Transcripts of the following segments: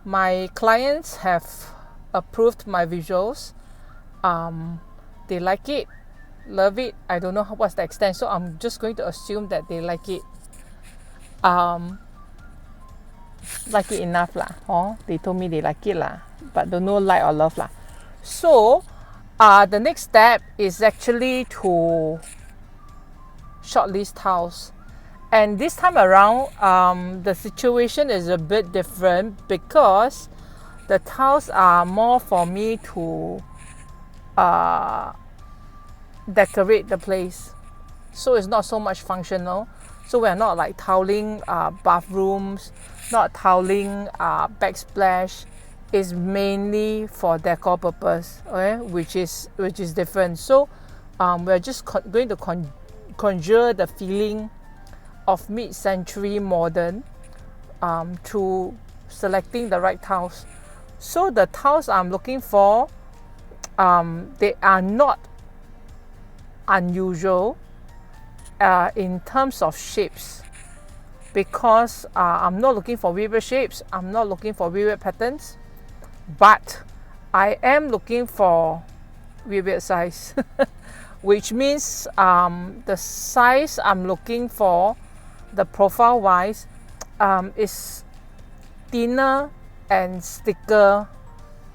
my clients have approved my visuals. They like it, love it. I don't know what's the extent, so I'm just going to assume that they like it. Like it enough lah. They told me they like it lah, but don't know like or love lah. So, the next step is actually to shortlist tiles. And this time around, the situation is a bit different because the tiles are more for me to decorate the place. So it's not so much functional. So we're not like tiling bathrooms, not tiling backsplash. It's mainly for decor purpose, okay? Which is different. So we're just going to conjure the feeling of mid-century modern through selecting the right tiles. So the tiles I'm looking for, they are not unusual in terms of shapes, because I'm not looking for weird shapes, I'm not looking for weird patterns, but I am looking for weird size which means the size I'm looking for, the profile wise, is thinner and thicker,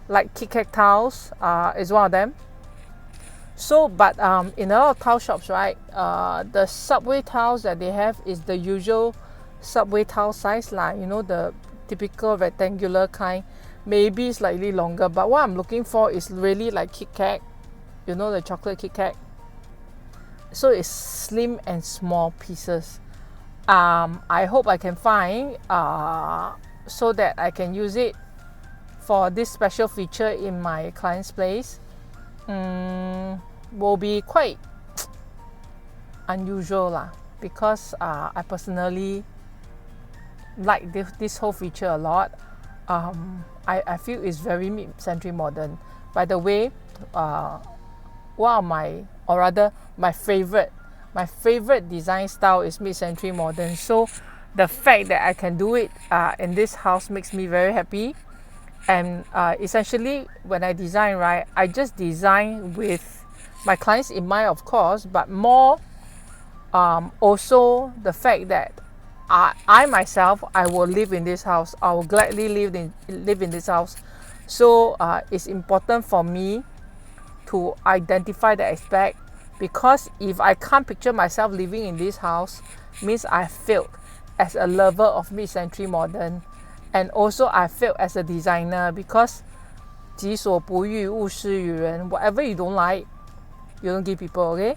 like Kit Kat tiles is one of them. So, but in a lot of tile shops, right, the subway tiles that they have is the usual subway tile size, like, you know, the typical rectangular kind, maybe slightly longer. But what I'm looking for is really like Kit Kat, you know, the chocolate Kit Kat. So it's slim and small pieces. I hope I can find so that I can use it for this special feature in my client's place. Will be quite unusual lah, because I personally like this whole feature a lot. I feel it's very mid-century modern. By the way, one of my, or rather my favorite design style is mid-century modern. So the fact that I can do it in this house makes me very happy. And essentially when I design, right, I just design with my clients in mind, of course, but more also the fact that I myself, I will live in this house. I will gladly live in this house. So it's important for me to identify the aspect, because if I can't picture myself living in this house, means I failed as a lover of mid-century modern, and also I failed as a designer, because 己所不欲勿施于人. Whatever you don't like, you don't give people, okay?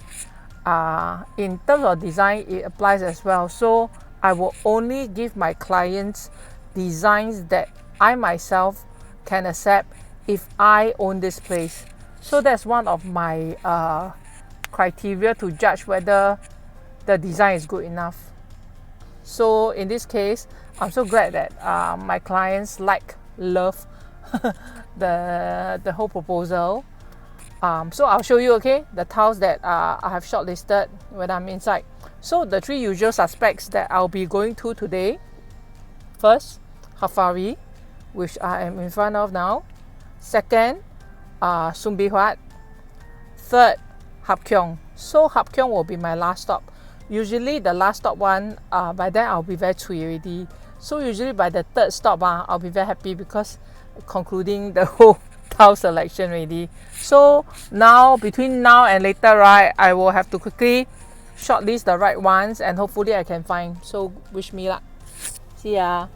In terms of design, it applies as well. So I will only give my clients designs that I myself can accept if I own this place. So that's one of my criteria to judge whether the design is good enough. So in this case, I'm so glad that my clients love the whole proposal. So I'll show you, okay, the tiles that I have shortlisted when I'm inside. So the three usual suspects that I'll be going to today. First, Hafary, which I am in front of now. Second, Huat. Third, Hapkyong. So Hapkyong will be my last stop. Usually the last stop one, by then I'll be very cui already. So usually by the third stop, I'll be very happy, because concluding the whole tile selection already. So now, between now and later, right, I will have to quickly shortlist the right ones, and hopefully I can find. So wish me luck. See ya.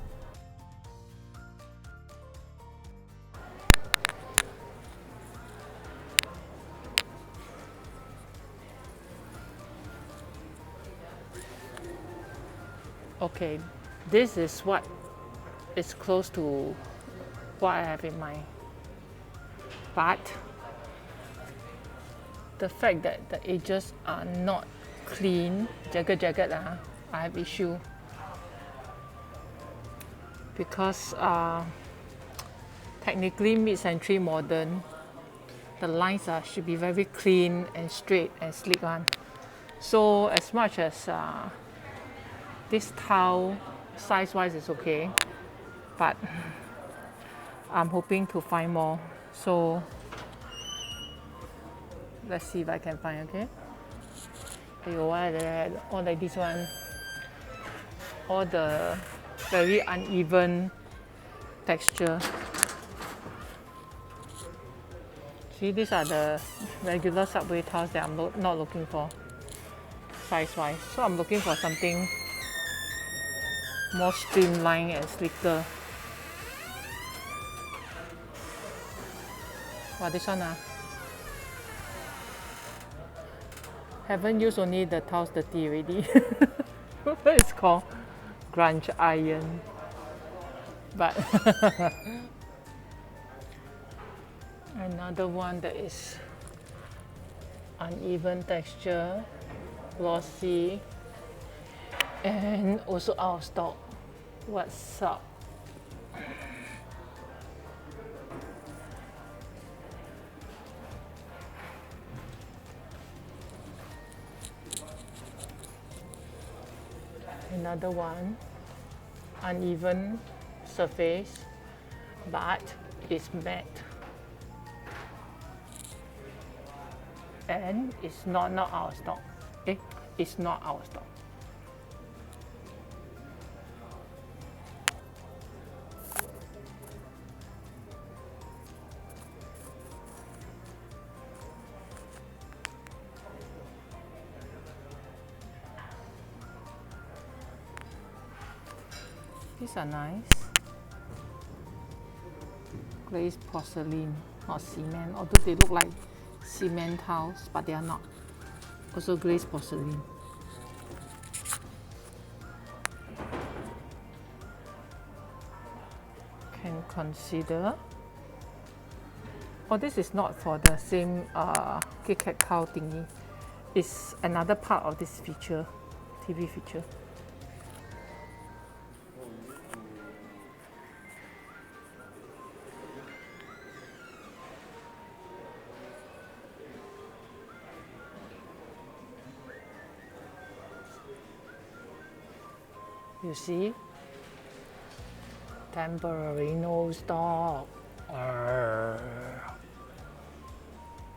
Okay, this is what is close to what I have in mind. But the fact that the edges are not clean, jagged, I have issue. Because technically mid-century modern, the lines should be very clean and straight and sleek one. So as much as this tile size-wise is okay, but I'm hoping to find more. So let's see if I can find, okay? Why that? Or like this one, all the very uneven texture. See, these are the regular subway tiles that I'm not looking for, size-wise. So I'm looking for something more streamlined and slicker. Wow, this one haven't used, only the tiles dirty already. It's called grunge iron. But another one that is uneven texture, glossy, and also out of stock. What's up? Another one, uneven surface, but it's matte. And it's not out of stock. It's not out of stock. These are nice. Glazed porcelain, not cement, although they look like cement tiles, but they are not. Also glazed porcelain. Can consider. Oh, this is not for the same Kit Kat cow thingy. It's another part of this feature, TV feature. You see? Temporary no stock.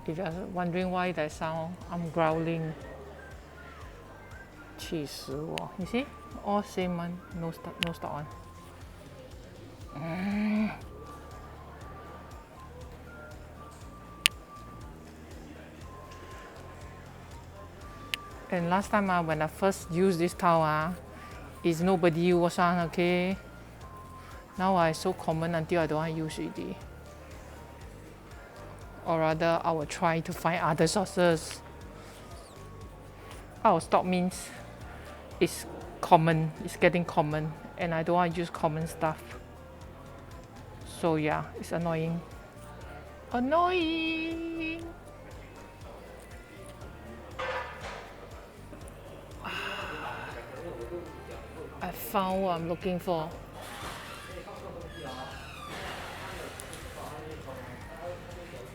If you're wondering why that sound, I'm growling. 气死我. You see? All same one, no stock one. And last time when I first used this towel, is nobody use one, okay? Now it's so common until I don't want to use it. Or rather, I will try to find other sources. Out of stock means it's common, it's getting common, and I don't want to use common stuff. So yeah, it's annoying. Annoying! I found what I'm looking for.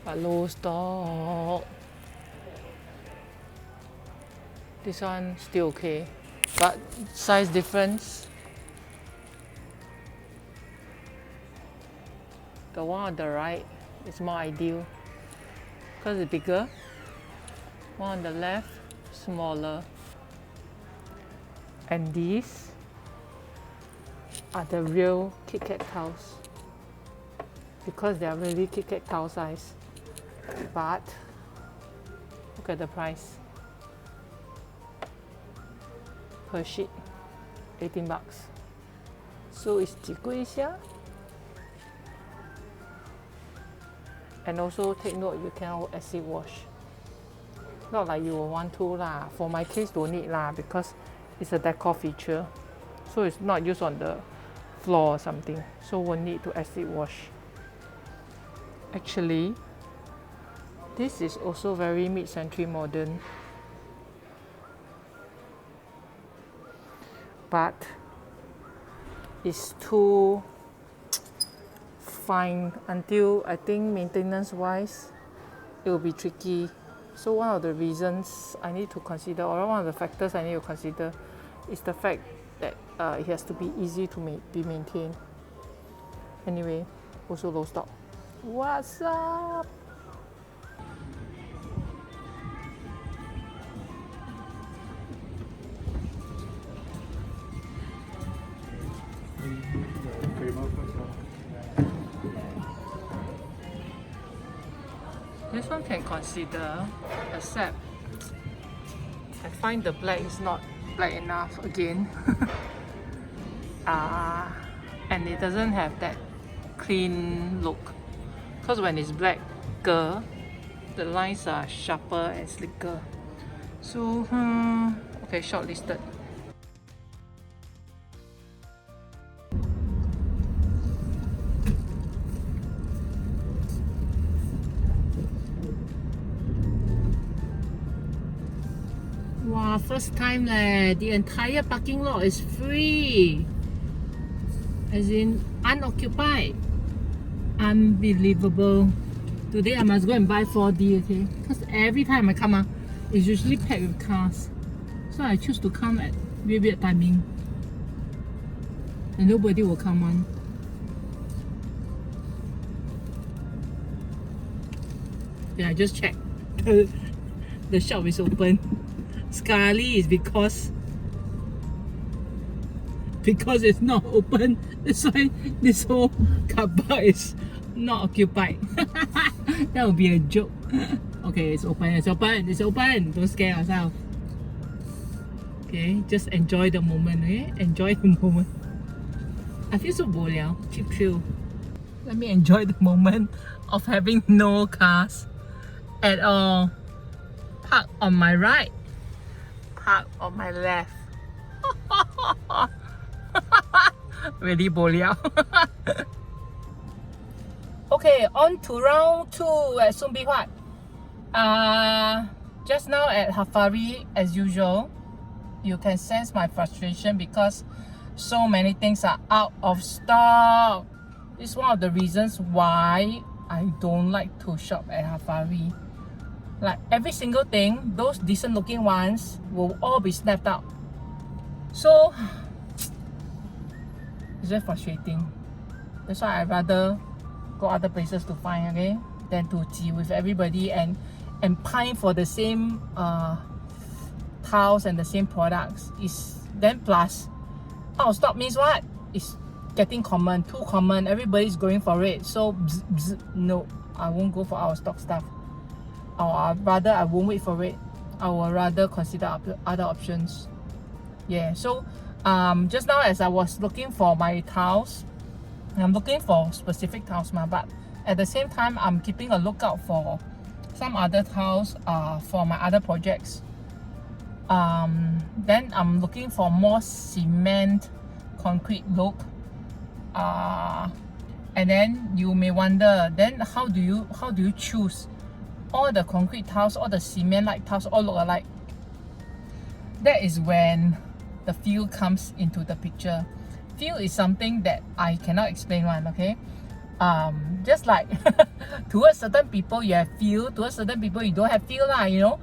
But low stock. This one still okay, but size difference. The one on the right is more ideal because it's bigger. One on the left, smaller. And these are the real Kit Kat tiles because they are really Kit Kat tile size. But look at the price per sheet, 18 bucks. So it's 几贵一下. And also take note, you cannot acid wash. Not like you will want to lah. For my case, don't need lah because it's a decor feature. So it's not used on the floor or something. So won't need to acid wash. Actually, this is also very mid-century modern. But it's too fine until I think maintenance wise it will be tricky. So one of the reasons I need to consider, or one of the factors I need to consider, is the fact that it has to be easy to be maintained. Anyway, also low stock. What's up? This one can consider, except I find the black is not black enough again. And it doesn't have that clean look. Because when it's blacker, the lines are sharper and slicker. So, okay, shortlisted. Wow, first time leh. The entire parking lot is free. As in unoccupied. Unbelievable. Today I must go and buy 4D, okay? Because every time I come out, it's usually packed with cars. So I choose to come at weird timing. And nobody will come on. Yeah, I just checked. The shop is open. Scarly is because it's not open. That's why this whole car park is not occupied. That would be a joke. Okay, it's open, it's open, it's open. Don't scare yourself. Okay, just enjoy the moment, okay? Enjoy the moment. I feel so bo liao, cheap thrill. Let me enjoy the moment of having no cars at all. Park on my right, park on my left. Really bo liao. Okay, on to round 2 at Huat. Just now at Hafary, as usual, you can sense my frustration because so many things are out of stock. It's one of the reasons why I don't like to shop at Hafary. Like every single thing, those decent looking ones will all be snapped out. So it's very frustrating. That's why I'd rather go other places to find, okay, than to deal with everybody and pine for the same tiles and the same products. Is then plus out of stock means what? It's getting common, too common. Everybody's going for it. So no, I won't go for out of stock stuff. Or rather, I won't wait for it. I will rather consider other options. Yeah. So just now as I was looking for my tiles, I'm looking for specific tiles, but at the same time, I'm keeping a lookout for some other tiles for my other projects. Then I'm looking for more cement, concrete look. And then you may wonder, then how do you choose? All the concrete tiles, all the cement-like tiles all look alike. That is when the feel comes into the picture. Feel is something that I cannot explain one, okay? Just like towards certain people you have feel, towards certain people you don't have feel lah, you know.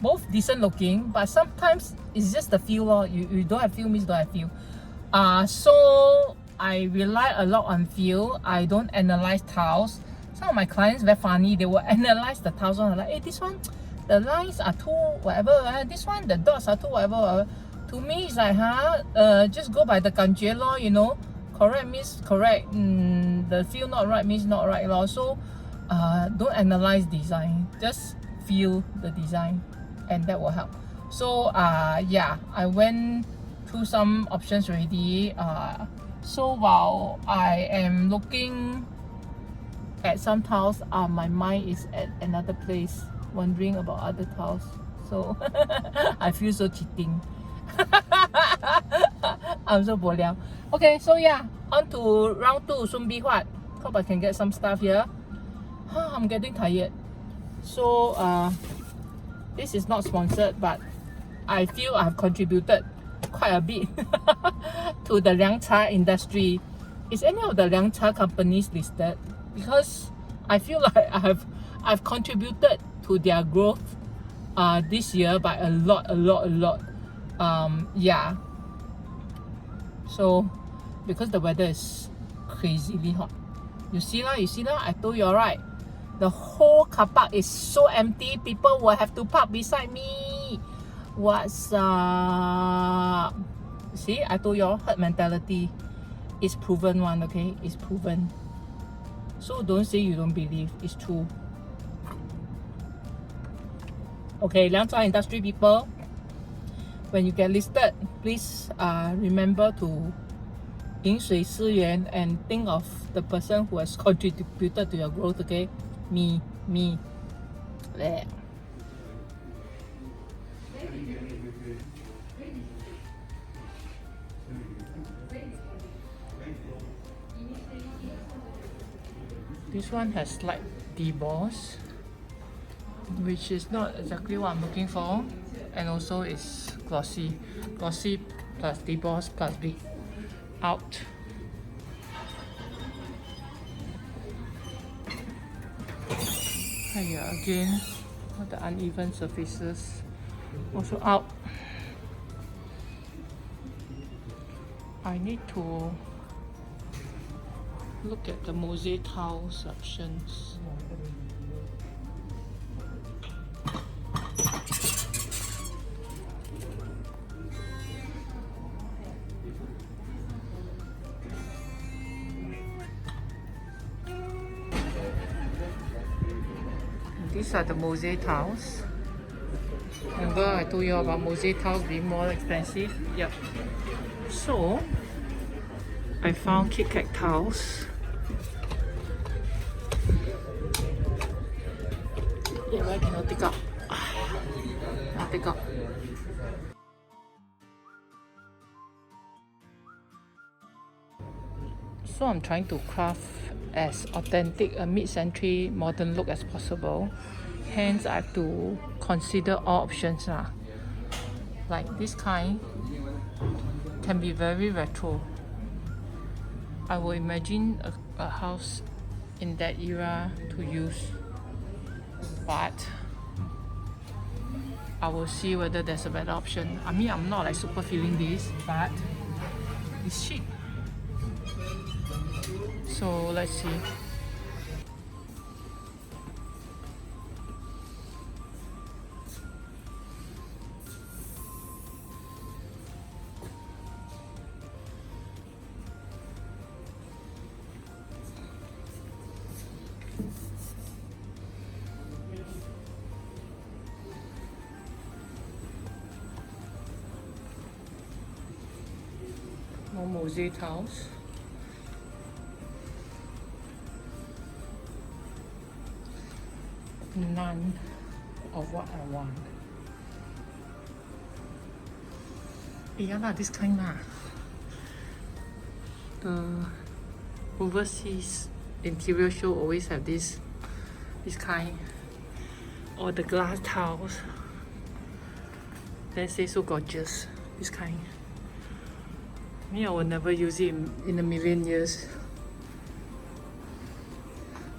Both decent looking, but sometimes it's just the feel. You don't have feel means don't have feel. So I rely a lot on feel. I don't analyze tiles. Some of my clients very funny, they will analyze the tiles one, like, hey, this one the lines are too whatever, this one the dots are too whatever. To me it's like just go by the 感觉 lor, you know. Correct means correct, the feel not right means not right lor. So don't analyze design, just feel the design and that will help. So yeah, I went through some options already. So while I am looking at some tiles, my mind is at another place, wondering about other tiles. So I feel so cheating. I'm so bo liao. Okay, so yeah, on to round 2, Huat. Hope I can get some stuff here. I'm getting tired. So this is not sponsored, but I feel I've contributed quite a bit to the Liangcha industry. Is any of the Liangcha companies listed? Because I feel like I've contributed to their growth this year by a lot. Yeah. So because the weather is crazily hot. You see lah, I told you alright. The whole car park is so empty, people will have to park beside me. What's up? See, I told you all, herd mentality is proven one, okay? It's proven. So don't say you don't believe, it's true. Okay, 凉茶 industry people, when you get listed, please remember to 饮水思源 and think of the person who has contributed to your growth, okay? Me. There. This one has slight deboss, which is not exactly what I'm looking for, and also it's glossy plus deboss plus big out. Here again, all the uneven surfaces also out. I need to look at the mosaic tiles options. These are the mosaic tiles. Remember I told you about mosaic tiles being more expensive? Yep. So I found Kit Kat tiles. Yeah, why cannot take out? I'll take out. So I'm trying to craft as authentic a mid-century modern look as possible. Hence I have to consider all options lah. Like this kind can be very retro. I will imagine a house in that era to use, but I will see whether there's a better option. I mean, I'm not like super feeling this, but it's cheap. So let's see. More mosaic tiles. None of what I want. Yeah lah, this kind lah. The overseas interior show always have this kind, or the glass tiles. They say so gorgeous. This kind. Me, I will never use it in a million years.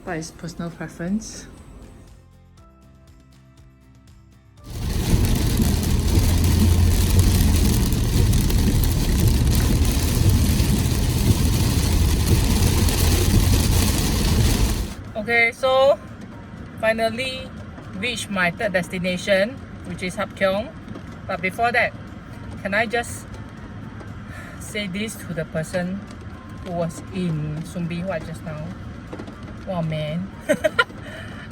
But it's personal preference. Okay, so finally reached my third destination, which is Hapkiong. But before that, can I just say this to the person who was in Huat just now? Wow, man.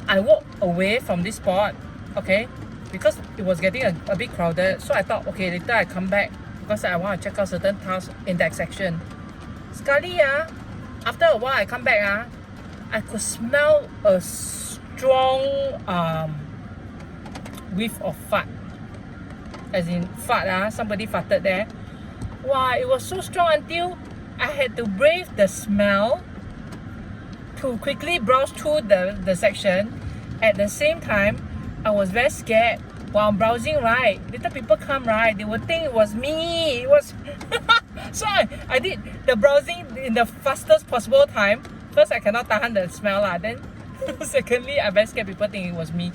I walked away from this spot, okay, because it was getting a bit crowded. So I thought, okay, later I come back because I want to check out certain tiles in that section. Sekali, after a while I come back, I could smell a strong whiff of fart. As in fart, somebody farted there. Wow, it was so strong until I had to brave the smell to quickly browse through the section. At the same time, I was very scared. While I'm browsing, right, little people come, right, they would think it was me. It was so I did the browsing in the fastest possible time. First, I cannot tahan the smell lah. Then, secondly, I very scared people think it was me.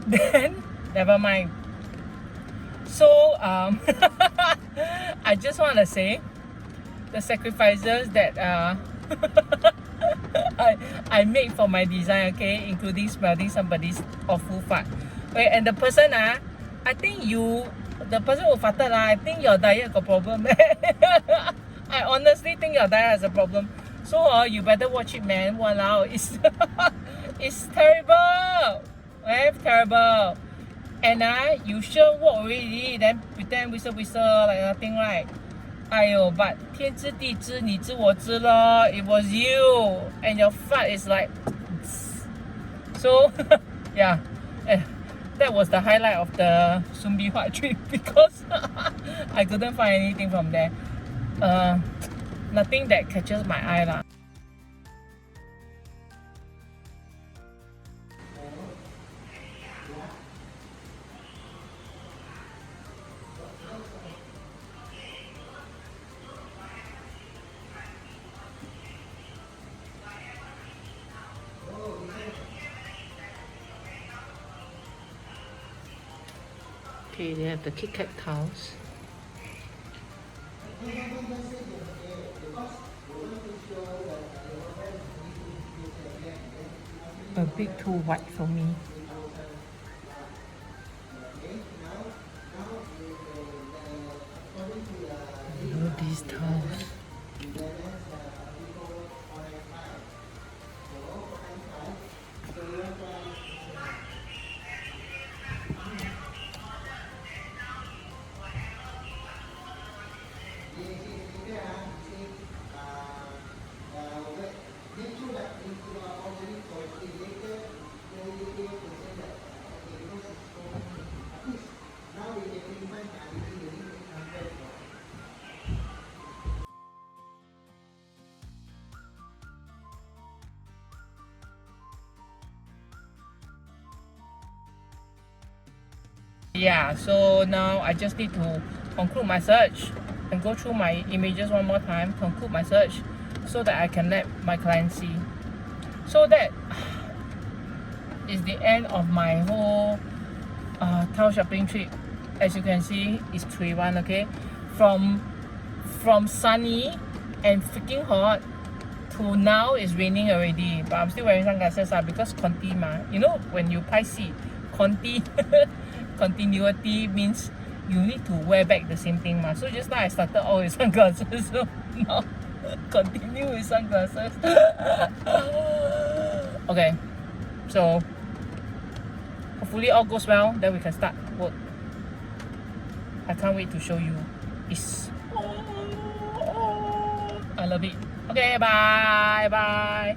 Then, never mind. So, I just want to say, the sacrifices that I made for my design, okay, including smelling somebody's awful fart. Okay, and the person I think the person who farted I think your diet got problem. I honestly think your diet has a problem. So you better watch it, man. Walao, it's terrible. Okay, terrible. And you sure walk already, then pretend whistle like nothing, right? Aiyo, but 天知地知你知我知 咯. It was you, and your fart is like. So yeah, that was the highlight of the Huat trip because I couldn't find anything from there. Nothing that catches my eye lah. Okay, they have the Kit Kat towels. A bit too white for me. I love these towels. Yeah, so now I just need to conclude my search and go through my images one more time, conclude my search so that I can let my client see. So that is the end of my whole towel shopping trip. As you can see, it's 3-1, okay? From sunny and freaking hot to now it's raining already, but I'm still wearing sunglasses because conti ma. You know when you see conti continuity means you need to wear back the same thing ma. So just now I started all with sunglasses, so now continue with sunglasses. Okay, so hopefully all goes well, then we can start work. I can't wait to show you. I love it. Okay, bye.